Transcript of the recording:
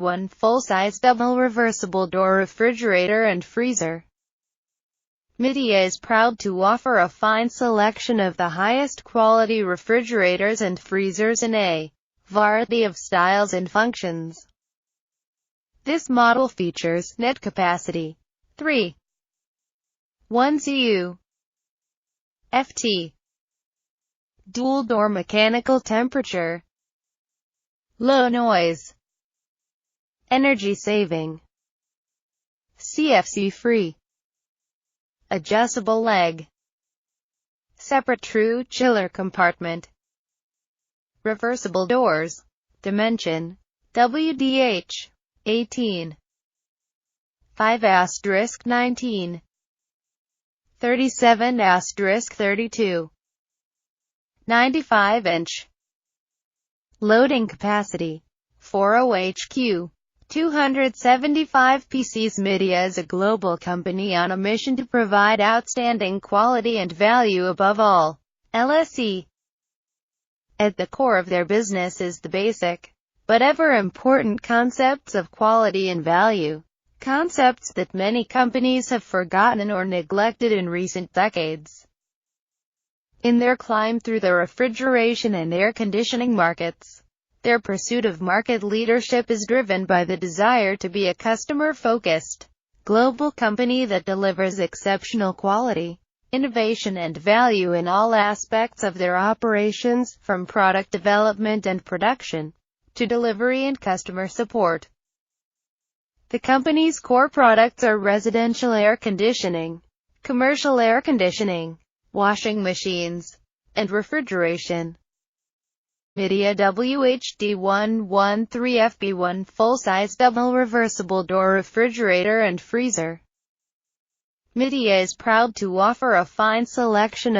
One full-size double reversible door refrigerator and freezer. Midea is proud to offer a fine selection of the highest quality refrigerators and freezers in a variety of styles and functions. This model features net capacity 3.1 cu ft, dual door mechanical temperature, low noise, energy saving, CFC free, adjustable leg, separate true chiller compartment, reversible doors, dimension, WDH, 18, 5*19, 37*32, 95-inch, loading capacity, 40 HQ, 275 PCs. Midea is a global company on a mission to provide outstanding quality and value above all. LSE. At the core of their business is the basic, but ever-important concepts of quality and value, concepts that many companies have forgotten or neglected in recent decades. In their climb through the refrigeration and air conditioning markets, their pursuit of market leadership is driven by the desire to be a customer-focused, global company that delivers exceptional quality, innovation and value in all aspects of their operations, from product development and production, to delivery and customer support. The company's core products are residential air conditioning, commercial air conditioning, washing machines, and refrigeration. Midea WHD 113FB1 full-size double reversible door refrigerator and freezer. Midea is proud to offer a fine selection of